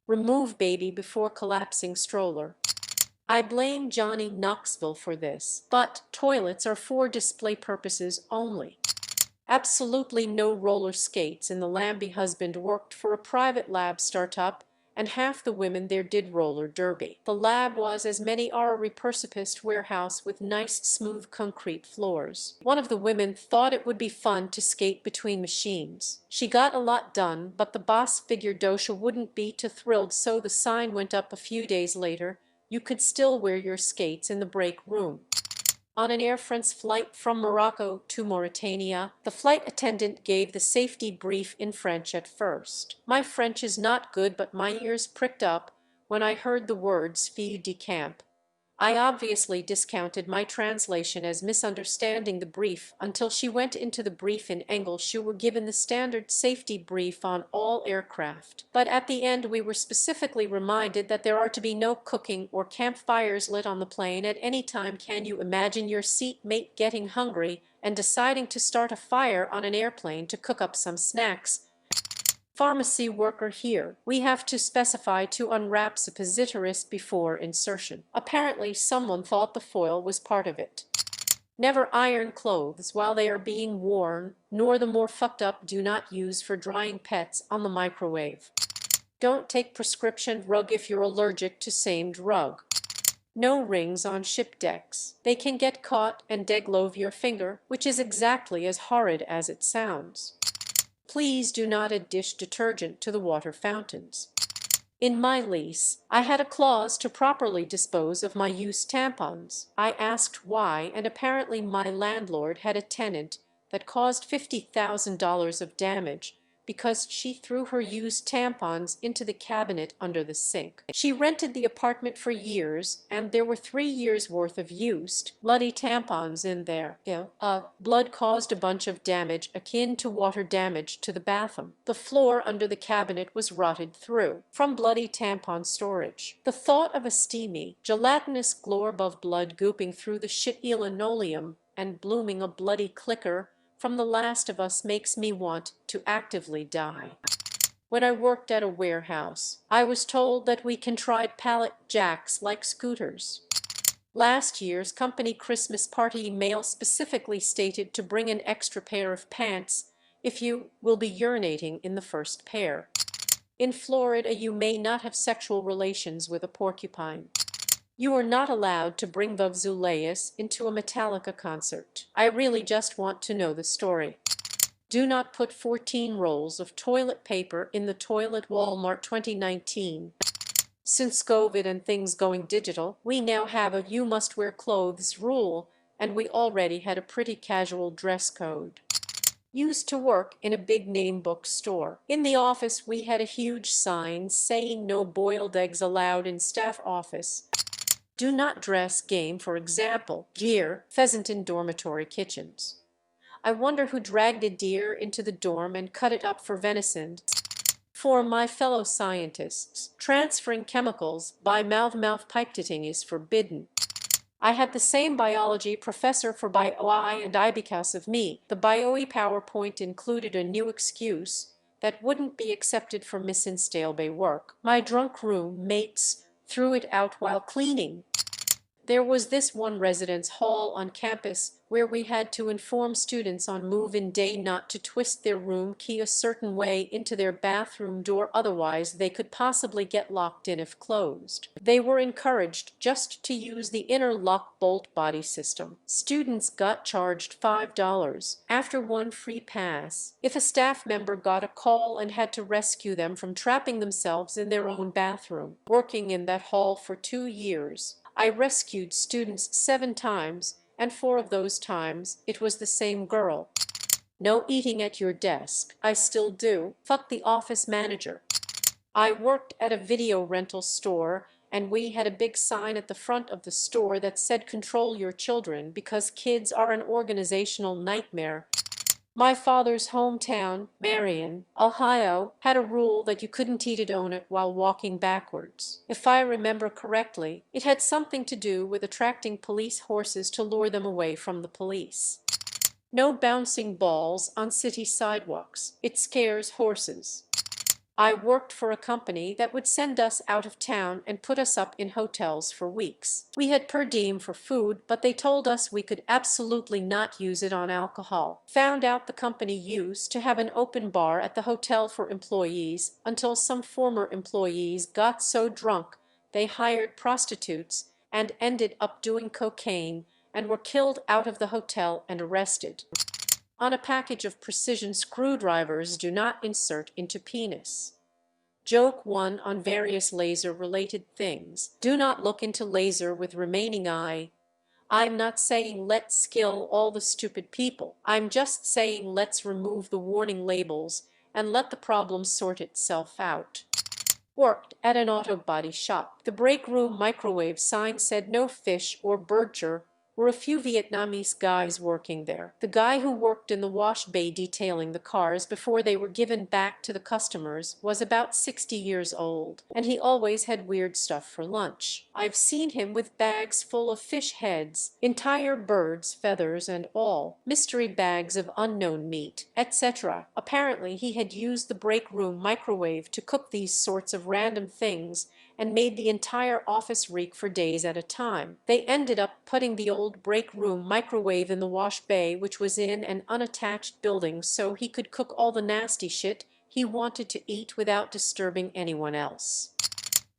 Remove baby before collapsing stroller. I blame Johnny Knoxville for this, but toilets are for display purposes only. Absolutely no roller skates in the Lambie husband worked for a private lab startup, and half the women there did roller derby. The lab was, as many are, a repurposed warehouse with nice smooth concrete floors. One of the women thought it would be fun to skate between machines. She got a lot done, but the boss figured Dosha wouldn't be too thrilled, so the sign went up a few days later: you could still wear your skates in the break room. On an Air France flight from Morocco to Mauritania, the flight attendant gave the safety brief in French at first. My French is not good, but my ears pricked up when I heard the words "fille de camp." I obviously discounted my translation as misunderstanding the brief until she went into the brief in English. We were given the standard safety brief on all aircraft, but at the end we were specifically reminded that there are to be no cooking or campfires lit on the plane at any time. Can you imagine your seatmate getting hungry and deciding to start a fire on an airplane to cook up some snacks? Pharmacy worker here. We have to specify to unwrap suppositories before insertion. Apparently someone thought the foil was part of it. Never iron clothes while they are being worn, nor the more fucked up do not use for drying pets on the microwave. Don't take prescription drug if you're allergic to same drug. No rings on ship decks. They can get caught and deglove your finger, which is exactly as horrid as it sounds. Please do not add dish detergent to the water fountains. In my lease, I had a clause to properly dispose of my used tampons. I asked why, and apparently my landlord had a tenant that caused $50,000 of damage because she threw her used tampons into the cabinet under the sink. She rented the apartment for years, and there were 3 years' worth of used, bloody tampons in there. Blood caused a bunch of damage akin to water damage to the bathroom. The floor under the cabinet was rotted through from bloody tampon storage. The thought of a steamy, gelatinous glob of blood gooping through the shitty linoleum and blooming a bloody clicker from The Last of Us makes me want to actively die. When I worked at a warehouse, I was told that we can try pallet jacks like scooters. Last year's company Christmas party email specifically stated to bring an extra pair of pants if you will be urinating in the first pair. In Florida, you may not have sexual relations with a porcupine. You are not allowed to bring Vuvuzelaus into a Metallica concert. I really just want to know the story. Do not put 14 rolls of toilet paper in the toilet. Walmart 2019. Since COVID and things going digital, we now have a "you must wear clothes" rule, and we already had a pretty casual dress code. Used to work in a big name bookstore. In the office we had a huge sign saying "no boiled eggs allowed in staff office." Do not dress game, for example, deer, pheasant in dormitory kitchens. I wonder who dragged a deer into the dorm and cut it up for venison. For my fellow scientists, transferring chemicals by mouth pipetting is forbidden. I had the same biology professor for bio and I because of me. The bio PowerPoint included a new excuse that wouldn't be accepted for Miss Instaleby work. My drunk room mates threw it out while cleaning. There was this one residence hall on campus where we had to inform students on move-in day not to twist their room key a certain way into their bathroom door, otherwise they could possibly get locked in if closed. They were encouraged just to use the inner lock bolt body system. Students got charged $5 after one free pass if a staff member got a call and had to rescue them from trapping themselves in their own bathroom. Working in that hall for 2 years, I rescued students 7 times, and 4 of those times it was the same girl. No eating at your desk. I still do. Fuck the office manager. I worked at a video rental store, and we had a big sign at the front of the store that said "Control your children because kids are an organizational nightmare." My father's hometown, Marion, Ohio, had a rule that you couldn't eat a donut while walking backwards. If I remember correctly, it had something to do with attracting police horses to lure them away from the police. No bouncing balls on city sidewalks. It scares horses. I worked for a company that would send us out of town and put us up in hotels for weeks. We had per diem for food, but they told us we could absolutely not use it on alcohol. Found out the company used to have an open bar at the hotel for employees until some former employees got so drunk they hired prostitutes and ended up doing cocaine and were killed out of the hotel and arrested. On a package of precision screwdrivers, do not insert into penis. Joke 1 on various laser-related things. Do not look into laser with remaining eye. I'm not saying let's kill all the stupid people. I'm just saying let's remove the warning labels and let the problem sort itself out. Worked at an auto body shop. The break room microwave sign said no fish or butcher. Were a few Vietnamese guys working there. The guy who worked in the wash bay detailing the cars before they were given back to the customers was about 60 years old, and he always had weird stuff for lunch. I've seen him with bags full of fish heads, entire birds' feathers and all, mystery bags of unknown meat, etc. Apparently he had used the break room microwave to cook these sorts of random things and made the entire office reek for days at a time. They ended up putting the old break room microwave in the wash bay, which was in an unattached building, so he could cook all the nasty shit he wanted to eat without disturbing anyone else.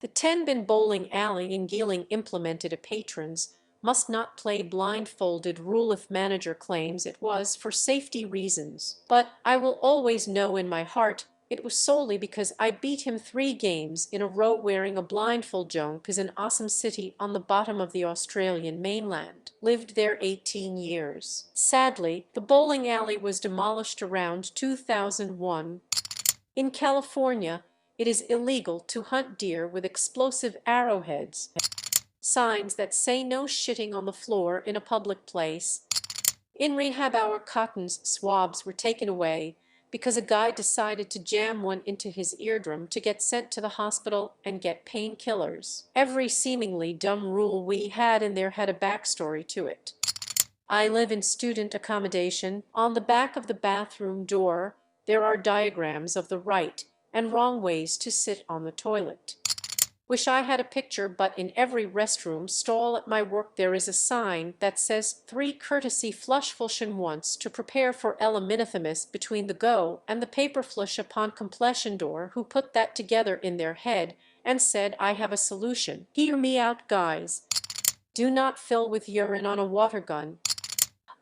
The Ten-Bin Bowling Alley in Geeling implemented a patrons must not play blindfolded rule if manager claims it was for safety reasons. But I will always know in my heart it was solely because I beat him 3 games in a row wearing a blindfold. Jonk is an awesome city on the bottom of the Australian mainland. Lived there 18 years. Sadly, the bowling alley was demolished around 2001. In California, it is illegal to hunt deer with explosive arrowheads. Signs that say no shitting on the floor in a public place. In rehab, our cotton swabs were taken away because a guy decided to jam one into his eardrum to get sent to the hospital and get painkillers. Every seemingly dumb rule we had in there had a backstory to it. I live in student accommodation. On the back of the bathroom door, there are diagrams of the right and wrong ways to sit on the toilet. Wish I had a picture, but in every restroom stall at my work there is a sign that says 3 courtesy flush function once to prepare for eliminathamus between the go and the paper flush upon completion door. Who put that together in their head and said I have a solution? Hear me out, guys. Do not fill with urine on a water gun.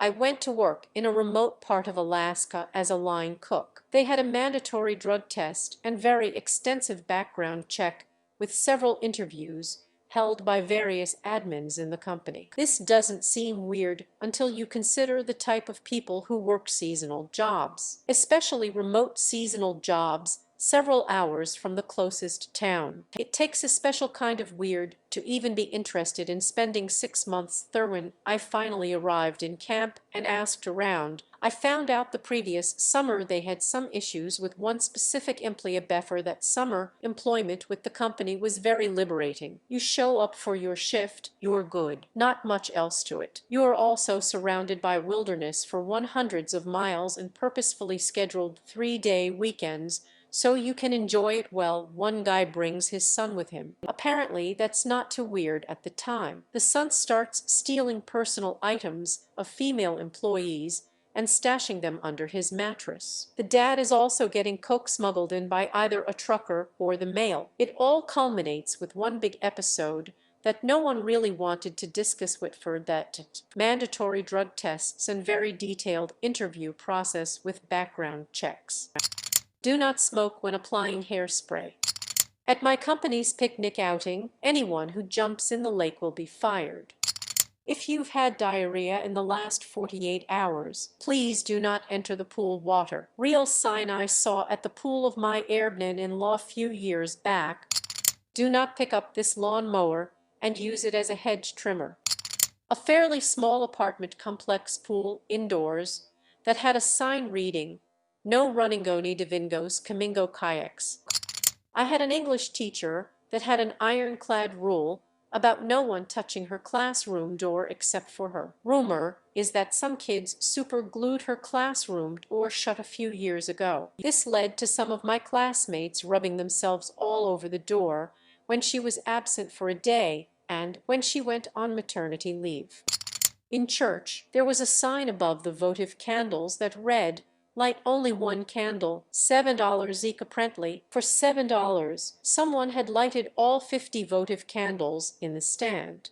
I went to work in a remote part of Alaska as a line cook. They had a mandatory drug test and very extensive background check with several interviews held by various admins in the company. This doesn't seem weird until you consider the type of people who work seasonal jobs, especially remote seasonal jobs several hours from the closest town. It takes a special kind of weird to even be interested in spending 6 months there. When I finally arrived in camp and asked around, I found out the previous summer they had some issues with one specific employee. Before that summer, employment with the company was very liberating. You show up for your shift, you're good. Not much else to it. You are also surrounded by wilderness for hundreds of miles and purposefully scheduled 3-day weekends so you can enjoy it well. One guy brings his son with him. Apparently that's not too weird at the time. The son starts stealing personal items of female employees and stashing them under his mattress. The dad is also getting coke smuggled in by either a trucker or the mail. It all culminates with one big episode that no one really wanted to discuss with for that mandatory drug tests and very detailed interview process with background checks. Do not smoke when applying hairspray. At my company's picnic outing, anyone who jumps in the lake will be fired. If you've had diarrhea in the last 48 hours, please do not enter the pool water. Real sign I saw at the pool of my Airbnb-in-law a few years back. Do not pick up this lawn mower and use it as a hedge trimmer. A fairly small apartment complex pool indoors that had a sign reading, "No running Goni Divingos Camingo kayaks." I had an English teacher that had an ironclad rule about no one touching her classroom door except for her. Rumor is that some kids super glued her classroom door shut a few years ago. This led to some of my classmates rubbing themselves all over the door when she was absent for a day and when she went on maternity leave. In church, there was a sign above the votive candles that read, "Light only one candle, $7 each apparently." For $7, someone had lighted all 50 votive candles in the stand.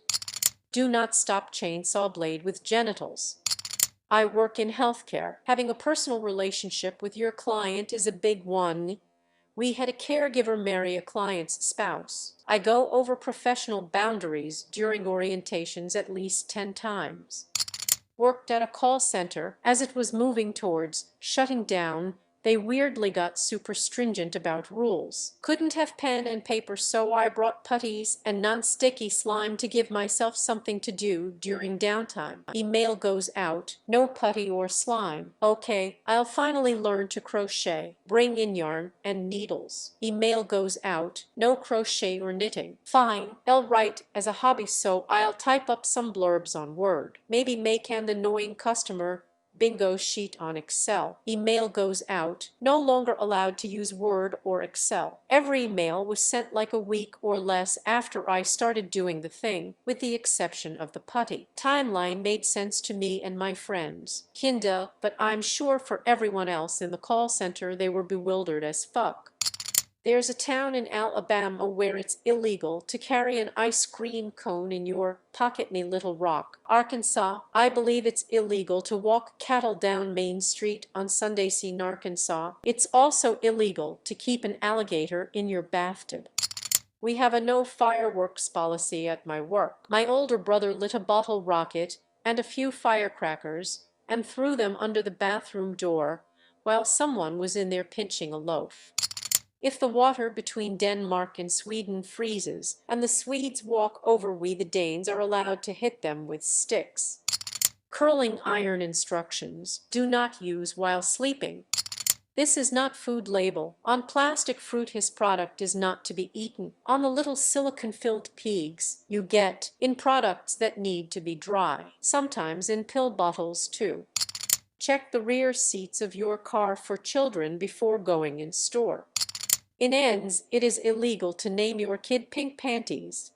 Do not stop chainsaw blade with genitals. I work in healthcare. Having a personal relationship with your client is a big one. We had a caregiver marry a client's spouse. I go over professional boundaries during orientations at least 10 times. Worked at a call center. As it was moving towards shutting down, they weirdly got super stringent about rules. Couldn't have pen and paper, so I brought putties and non-sticky slime to give myself something to do during downtime. Email goes out, no putty or slime. Okay, I'll finally learn to crochet. Bring in yarn and needles. Email goes out, no crochet or knitting. Fine, I'll write as a hobby, so I'll type up some blurbs on Word. Maybe make an annoying customer bingo sheet on Excel. Email goes out, no longer allowed to use Word or Excel. Every email was sent like a week or less after I started doing the thing, with the exception of the putty. Timeline made sense to me and my friends. Kinda, but I'm sure for everyone else in the call center they were bewildered as fuck. There's a town in Alabama where it's illegal to carry an ice cream cone in your pocket in Little Rock, Arkansas. I believe it's illegal to walk cattle down Main Street on Sundays in Arkansas. It's also illegal to keep an alligator in your bathtub. We have a no fireworks policy at my work. My older brother lit a bottle rocket and a few firecrackers and threw them under the bathroom door while someone was in there pinching a loaf. If the water between Denmark and Sweden freezes and the Swedes walk over, we the Danes are allowed to hit them with sticks. Curling iron instructions: do not use while sleeping. This is not food label. On plastic fruit, his product is not to be eaten. On the little silicone-filled pigs you get in products that need to be dry, sometimes in pill bottles too. Check the rear seats of your car for children before going in store. In ends, it is illegal to name your kid Pink Panties.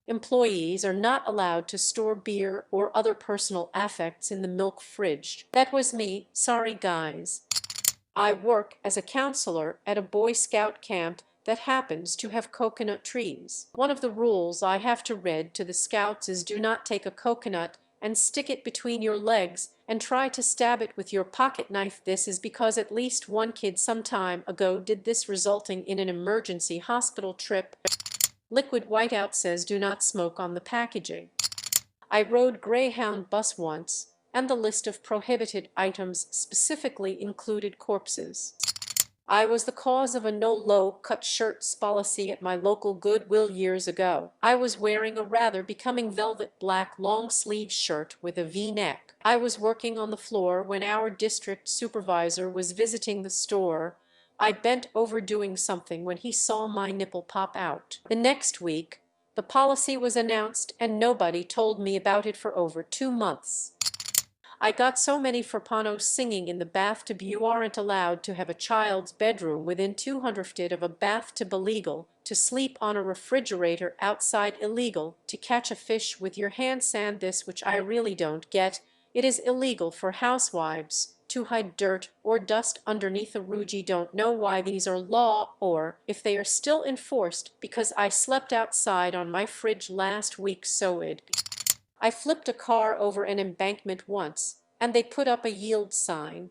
Employees are not allowed to store beer or other personal affects in the milk fridge. That was me, sorry guys. I work as a counselor at a Boy Scout camp that happens to have coconut trees. One of the rules I have to read to the scouts is do not take a coconut and stick it between your legs and try to stab it with your pocket knife. This is because at least one kid some time ago did this, resulting in an emergency hospital trip. Liquid Whiteout says do not smoke on the packaging. I rode Greyhound bus once, and the list of prohibited items specifically included corpses. I was the cause of a no low-cut shirts policy at my local Goodwill years ago. I was wearing a rather becoming velvet black long-sleeve shirt with a V-neck. I was working on the floor when our district supervisor was visiting the store. I bent over doing something when he saw my nipple pop out. The next week, the policy was announced and nobody told me about it for over 2 months. I got so many for Pano singing in the bathtub. You aren't allowed to have a child's bedroom within 200 feet of a bathtub. Illegal to sleep on a refrigerator outside. Illegal to catch a fish with your hands. And this, which I really don't get, it is illegal for housewives to hide dirt or dust underneath a Ruji. Don't know why these are law or if they are still enforced, because I slept outside on my fridge last week. So I flipped a car over an embankment once, and they put up a yield sign.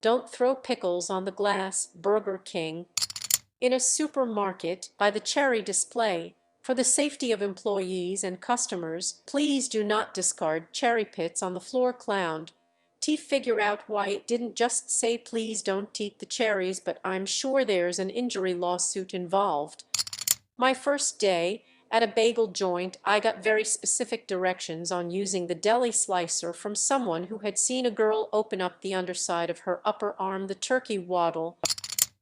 Don't throw pickles on the glass. Burger King. In a supermarket, by the cherry display, for the safety of employees and customers, please do not discard cherry pits on the floor. Clown. Figure out why it didn't just say please don't eat the cherries, but I'm sure there's an injury lawsuit involved. My first day at a bagel joint, I got very specific directions on using the deli slicer from someone who had seen a girl open up the underside of her upper arm. The turkey waddle.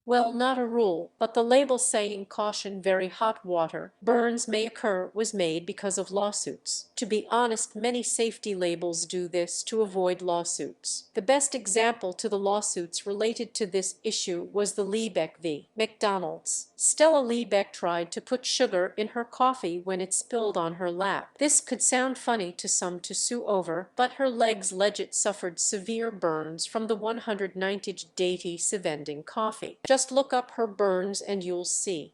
Well, not a rule, but the label saying "Caution, very hot water, burns may occur" was made because of lawsuits. To be honest, many safety labels do this to avoid lawsuits. The best example to the lawsuits related to this issue was the Liebeck v. McDonald's. Stella Liebeck tried to put sugar in her coffee when it spilled on her lap. This could sound funny to some to sue over, but her legs legit suffered severe burns from the 190-degree vending coffee. Just look up her burns and you'll see.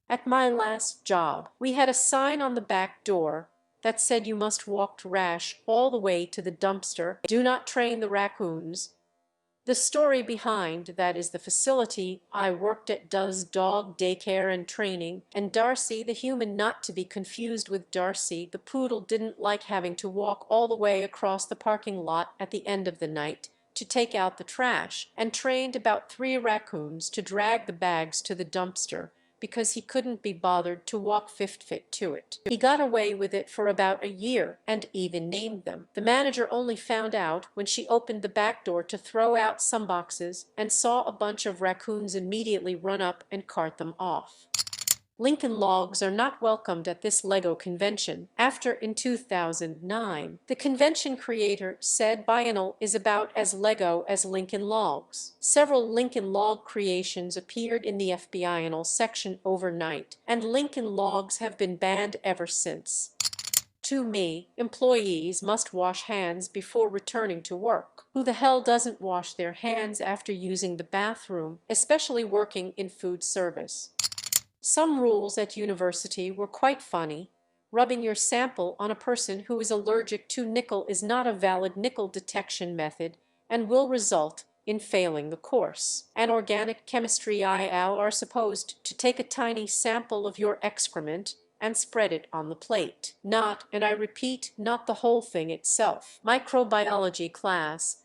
At my last job, we had a sign on the back door that said you must walk trash all the way to the dumpster. Do not train the raccoons. The story behind that is the facility I worked at does dog daycare and training, and Darcy, the human, not to be confused with Darcy, the poodle, didn't like having to walk all the way across the parking lot at the end of the night to take out the trash, and trained about 3 raccoons to drag the bags to the dumpster because he couldn't be bothered to walk 5 feet to it. He got away with it for about a year and even named them. The manager only found out when she opened the back door to throw out some boxes and saw a bunch of raccoons immediately run up and cart them off. Lincoln Logs are not welcomed at this LEGO convention. After, in 2009, the convention creator said Biennial is about as LEGO as Lincoln Logs. Several Lincoln Log creations appeared in the Biennial section overnight, and Lincoln Logs have been banned ever since. To me, employees must wash hands before returning to work. Who the hell doesn't wash their hands after using the bathroom, especially working in food service? Some rules at university were quite funny. Rubbing your sample on a person who is allergic to nickel is not a valid nickel detection method and will result in failing the course. And organic chemistry IL are supposed to take a tiny sample of your excrement and spread it on the plate. Not, and I repeat, not the whole thing itself. Microbiology class.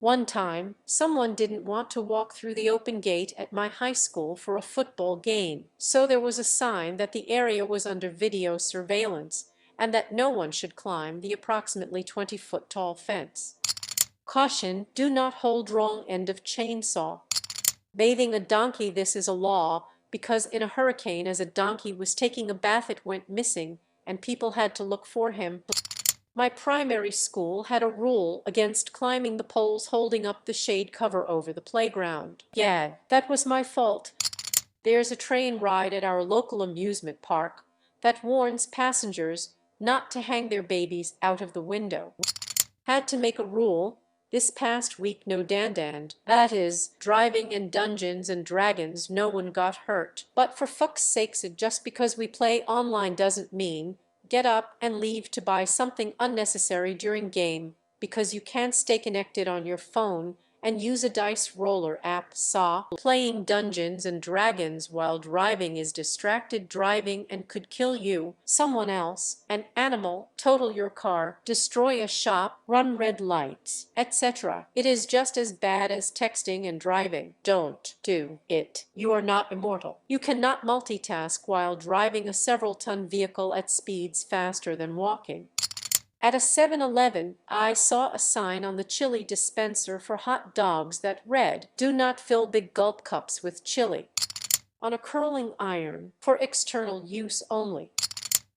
One time, someone didn't want to walk through the open gate at my high school for a football game, so there was a sign that the area was under video surveillance and that no one should climb the approximately 20-foot tall fence. Caution, do not hold wrong end of chainsaw. Bathing a donkey. This is a law because in a hurricane, as a donkey was taking a bath, it went missing and people had to look for him. My primary school had a rule against climbing the poles holding up the shade cover over the playground. Yeah, that was my fault. There's a train ride at our local amusement park that warns passengers not to hang their babies out of the window. Had to make a rule this past week: no dandand. That is, driving in Dungeons and Dragons. No one got hurt. But for fuck's sakes, just because we play online doesn't mean get up and leave to buy something unnecessary during game because you can't stay connected on your phone and use a dice roller app. Playing Dungeons and Dragons while driving is distracted driving and could kill you, someone else, an animal, total your car, destroy a shop, run red lights, etc. It is just as bad as texting and driving. Don't do it. You are not immortal. You cannot multitask while driving a several-ton vehicle at speeds faster than walking. At a 7-Eleven, I saw a sign on the chili dispenser for hot dogs that read, "Do not fill big gulp cups with chili." On a curling iron, for external use only.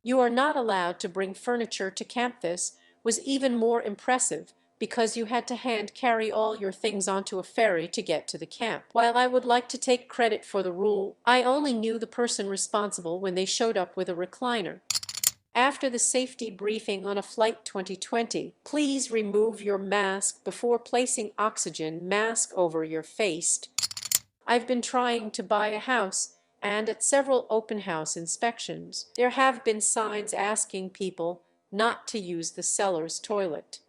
You are not allowed to bring furniture to camp. This was even more impressive because you had to hand carry all your things onto a ferry to get to the camp. While I would like to take credit for the rule, I only knew the person responsible when they showed up with a recliner. After the safety briefing on a flight 2020, please remove your mask before placing oxygen mask over your face. I've been trying to buy a house, and at several open house inspections, there have been signs asking people not to use the seller's toilet.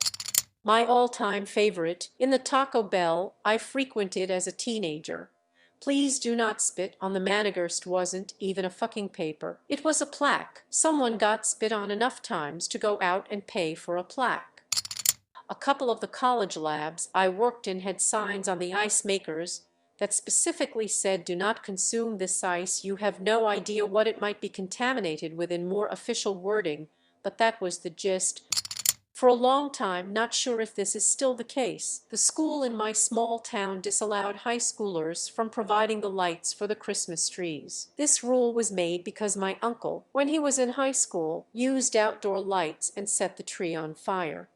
My all-time favorite, in the Taco Bell I frequented as a teenager. Please do not spit on the Managurst wasn't even a fucking paper. It was a plaque. Someone got spit on enough times to go out and pay for a plaque. A couple of the college labs I worked in had signs on the ice makers that specifically said, "Do not consume this ice. You have no idea what it might be contaminated with," in more official wording, but that was the gist. For a long time, not sure if this is still the case, the school in my small town disallowed high schoolers from providing the lights for the Christmas trees. This rule was made because my uncle, when he was in high school, used outdoor lights and set the tree on fire.